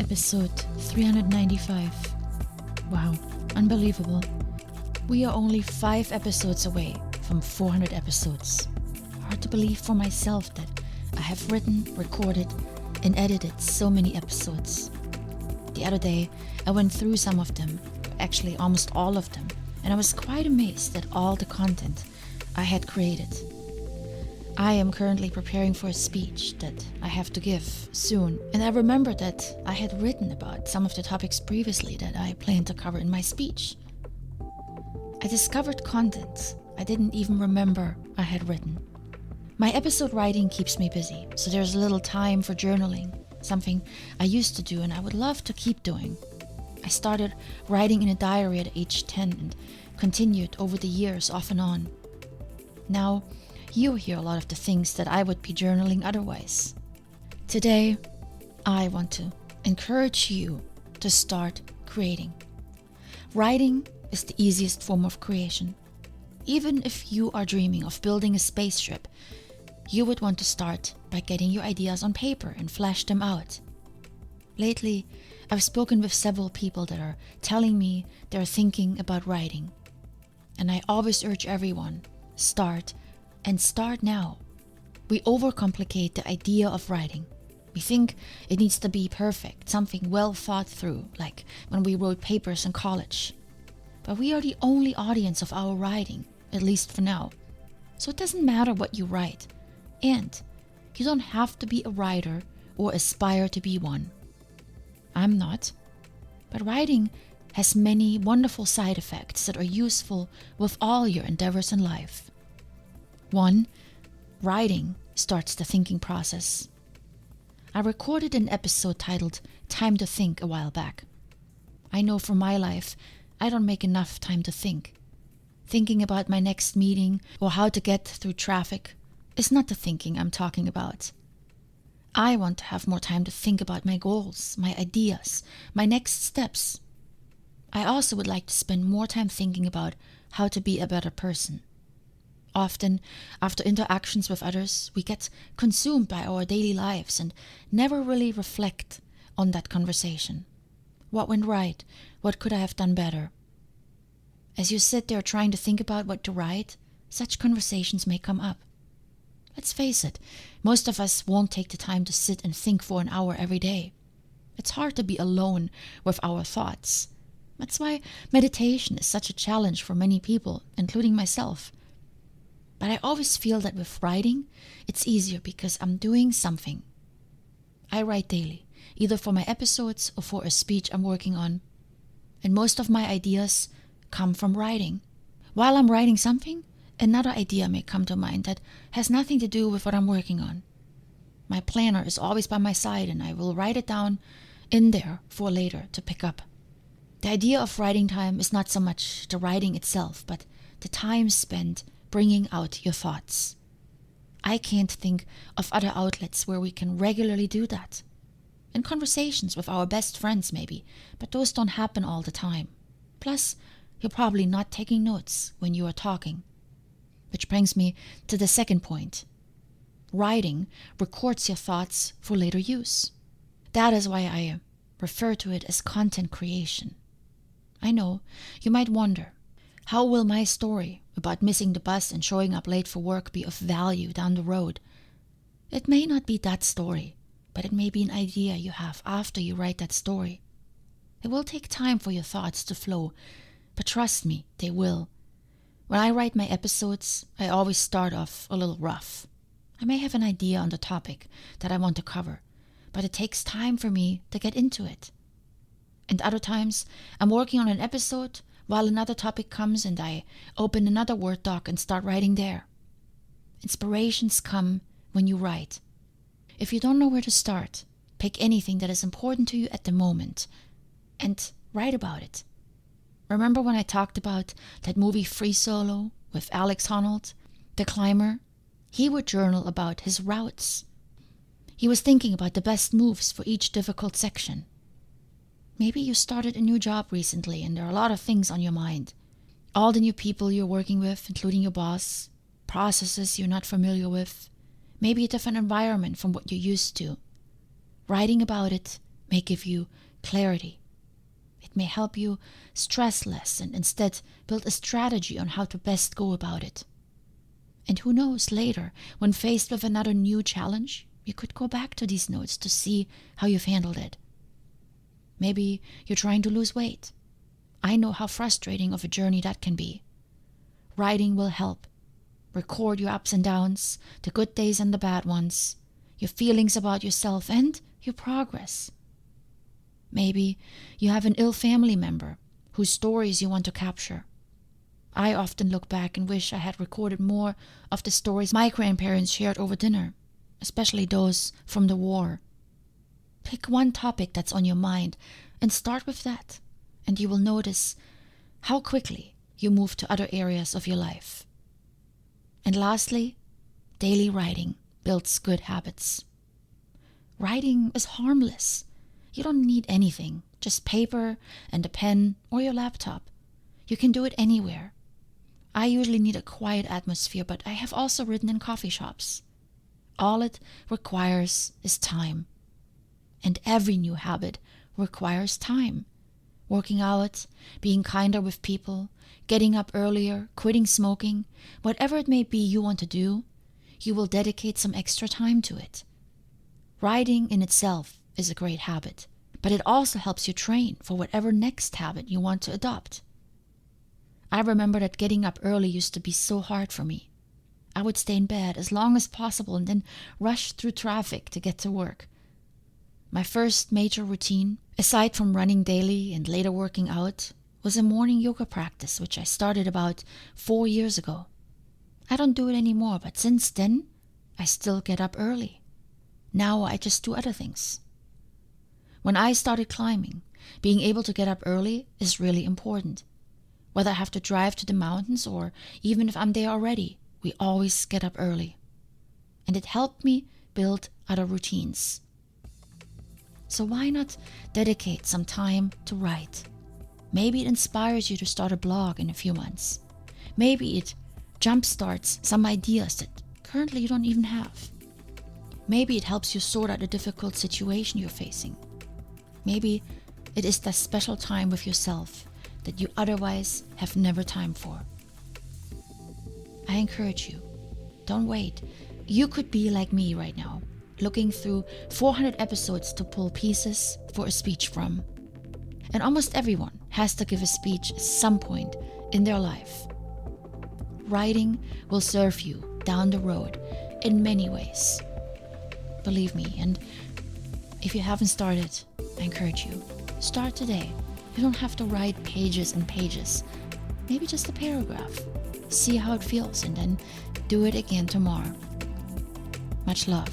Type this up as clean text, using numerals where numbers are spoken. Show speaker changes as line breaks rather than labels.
Episode 395. Wow, unbelievable. We are only 5 episodes away from 400 episodes. Hard to believe for myself that I have written, recorded, and edited so many episodes. The other day, I went through some of them, actually almost all of them, and I was quite amazed at all the content I had created. I am currently preparing for a speech that I have to give soon, and I remember that I had written about some of the topics previously that I planned to cover in my speech. I discovered content I didn't even remember I had written. My episode writing keeps me busy, so there's little time for journaling, something I used to do and I would love to keep doing. I started writing in a diary at age 10 and continued over the years off and on. Now, you hear a lot of the things that I would be journaling otherwise. Today, I want to encourage you to start creating. Writing is the easiest form of creation. Even if you are dreaming of building a spaceship, you would want to start by getting your ideas on paper and flesh them out. Lately, I've spoken with several people that are telling me they're thinking about writing. And I always urge everyone, start now. We overcomplicate the idea of writing. We think it needs to be perfect, something well thought through, like when we wrote papers in college. But we are the only audience of our writing, at least for now. So it doesn't matter what you write. And you don't have to be a writer or aspire to be one. I'm not. But writing has many wonderful side effects that are useful with all your endeavors in life. 1. Writing starts the thinking process. I recorded an episode titled Time to Think a while back. I know for my life, I don't make enough time to think. Thinking about my next meeting or how to get through traffic is not the thinking I'm talking about. I want to have more time to think about my goals, my ideas, my next steps. I also would like to spend more time thinking about how to be a better person. Often, after interactions with others, we get consumed by our daily lives and never really reflect on that conversation. What went right? What could I have done better? As you sit there trying to think about what to write, such conversations may come up. Let's face it, most of us won't take the time to sit and think for an hour every day. It's hard to be alone with our thoughts. That's why meditation is such a challenge for many people, including myself. But I always feel that with writing, it's easier because I'm doing something. I write daily, either for my episodes or for a speech I'm working on. And most of my ideas come from writing. While I'm writing something, another idea may come to mind that has nothing to do with what I'm working on. My planner is always by my side and I will write it down in there for later to pick up. The idea of writing time is not so much the writing itself, but the time spent bringing out your thoughts. I can't think of other outlets where we can regularly do that. In conversations with our best friends maybe, but those don't happen all the time. Plus, you're probably not taking notes when you are talking. Which brings me to the second point. Writing records your thoughts for later use. That is why I refer to it as content creation. I know, you might wonder, how will my story about missing the bus and showing up late for work be of value down the road? It may not be that story, but it may be an idea you have after you write that story. It will take time for your thoughts to flow, but trust me, they will. When I write my episodes, I always start off a little rough. I may have an idea on the topic that I want to cover, but it takes time for me to get into it. And other times, I'm working on an episode while another topic comes and I open another Word doc and start writing there. Inspirations come when you write. If you don't know where to start, pick anything that is important to you at the moment and write about it. Remember when I talked about that movie Free Solo with Alex Honnold, the climber? He would journal about his routes. He was thinking about the best moves for each difficult section. Maybe you started a new job recently and there are a lot of things on your mind. All the new people you're working with, including your boss, processes you're not familiar with, maybe a different environment from what you're used to. Writing about it may give you clarity. It may help you stress less and instead build a strategy on how to best go about it. And who knows, later, when faced with another new challenge, you could go back to these notes to see how you've handled it. Maybe you're trying to lose weight. I know how frustrating of a journey that can be. Writing will help. Record your ups and downs, the good days and the bad ones, your feelings about yourself and your progress. Maybe you have an ill family member whose stories you want to capture. I often look back and wish I had recorded more of the stories my grandparents shared over dinner, especially those from the war. Pick one topic that's on your mind and start with that, and you will notice how quickly you move to other areas of your life. And lastly, daily writing builds good habits. Writing is harmless. You don't need anything, just paper and a pen or your laptop. You can do it anywhere. I usually need a quiet atmosphere, but I have also written in coffee shops. All it requires is time. And every new habit requires time. Working out, being kinder with people, getting up earlier, quitting smoking, whatever it may be you want to do, you will dedicate some extra time to it. Writing in itself is a great habit, but it also helps you train for whatever next habit you want to adopt. I remember that getting up early used to be so hard for me. I would stay in bed as long as possible and then rush through traffic to get to work. My first major routine, aside from running daily and later working out, was a morning yoga practice, which I started about 4 years ago. I don't do it anymore, but since then, I still get up early. Now I just do other things. When I started climbing, being able to get up early is really important. Whether I have to drive to the mountains or even if I'm there already, we always get up early. And it helped me build other routines. So why not dedicate some time to write? Maybe it inspires you to start a blog in a few months. Maybe it jumpstarts some ideas that currently you don't even have. Maybe it helps you sort out a difficult situation you're facing. Maybe it is that special time with yourself that you otherwise have never time for. I encourage you, don't wait. You could be like me right now, looking through 400 episodes to pull pieces for a speech from. And almost everyone has to give a speech at some point in their life. Writing will serve you down the road in many ways. Believe me, and if you haven't started, I encourage you, start today. You don't have to write pages and pages. Maybe just a paragraph. See how it feels and then do it again tomorrow. Much love.